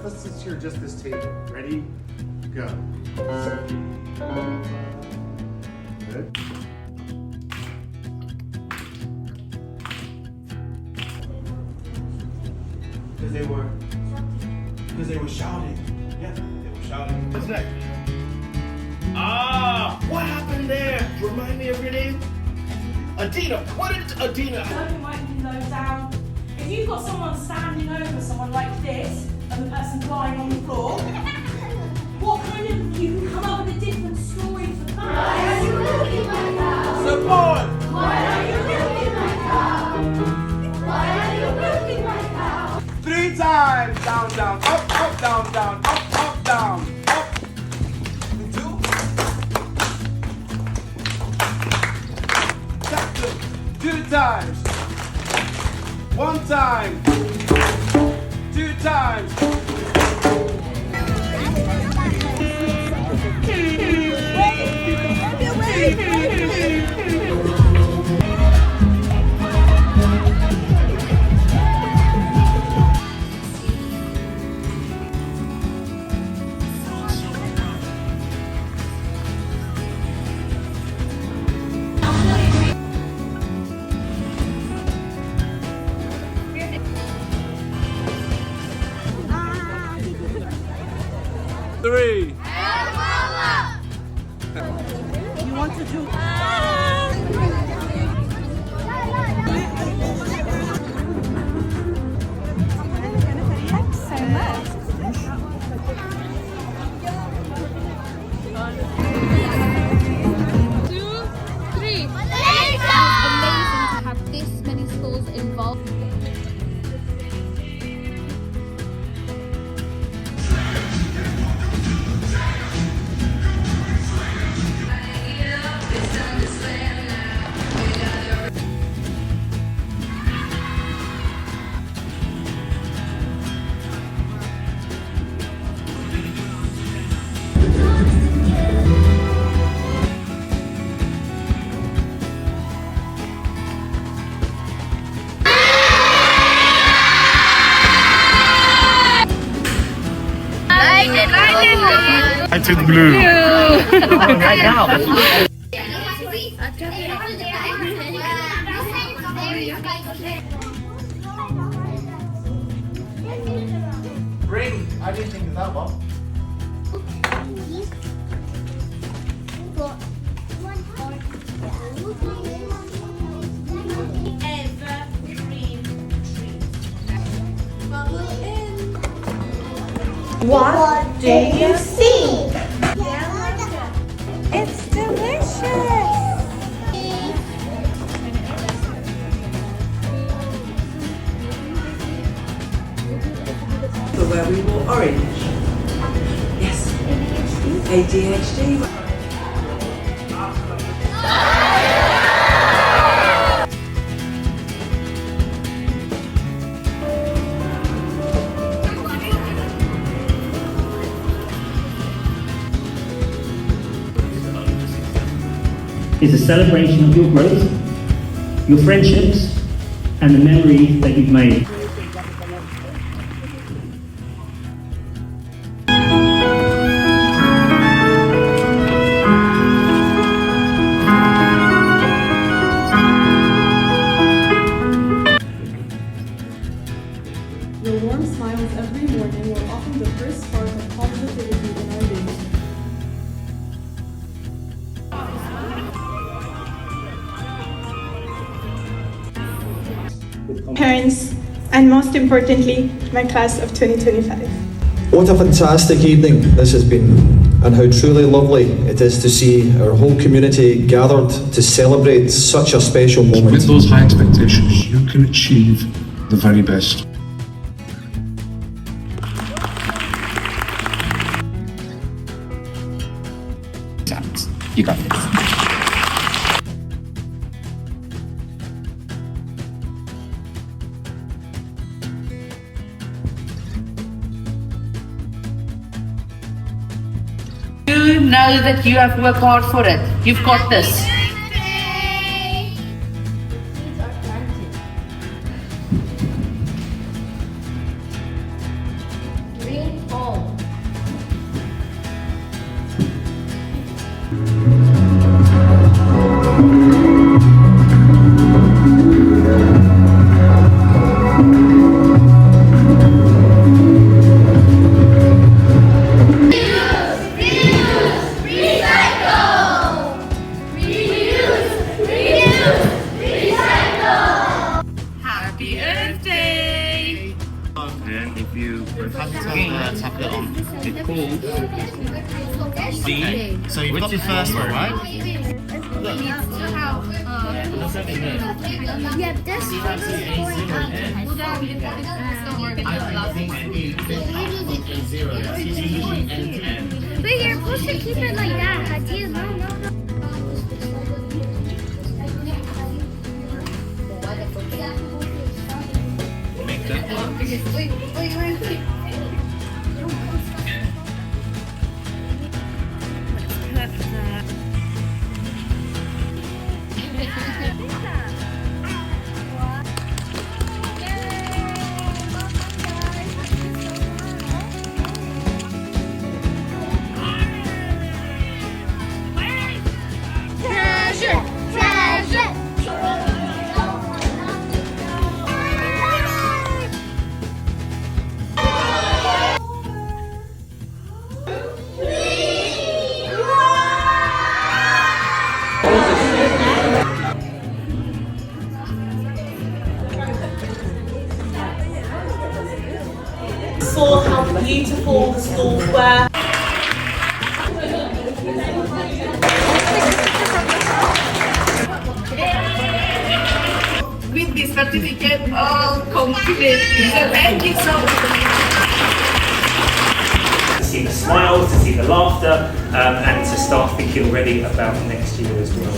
let's secure just this table. Ready? Go. Good. Because they were shouting. Yeah, they were shouting. What's next? Ah, what happened there? Remind me of your name? Adina. What is Adina? You might be low down. If you've got someone standing over someone like this and the person's lying on the floor, what kind of, you can come up with a different story for that. Why are you looking like that? Support! Why are you looking like that? Why are you looking like that? 3 times. Down, down, up, up, down, down, up, up, down, up. 2. Tap 2 times. 1 time. 2 times. Three. You want to do Thanks so much. Two, three. Amazing to have this many schools involved. Lighted blue. Right now. Ring. I didn't think of that one. evergreen tree. What do you see? It's delicious. So where we wore orange. Yes. ADHD. Is a celebration of your growth, your friendships, and the memories that you've made. Your warm smiles every morning were often the first spark of positivity in our day. Parents, and most importantly, my class of 2025. What a fantastic evening this has been, and how truly lovely it is to see our whole community gathered to celebrate such a special moment. With those high expectations, you can achieve the very best. You got this. You know that you have worked hard for it. You've got this. Green And if you tap it on, it pulls. See? So you've got the first one, right? Look. Yeah, this one but you're supposed to keep it like that, Hatia. No. Make that one. Wait. Saw how beautiful the schools were. With this certificate, all complete. So thank you so much. To see the smiles, to see the laughter, and to start thinking already about next year as well.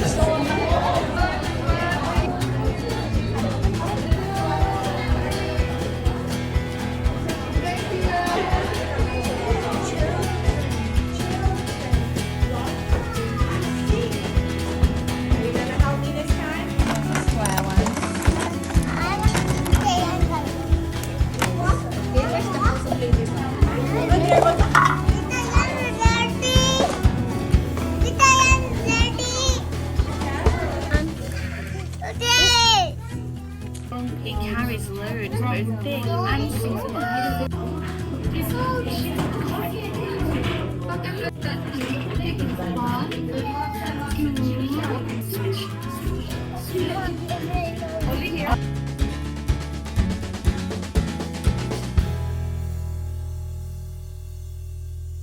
It carries loads, both big and small. Over here.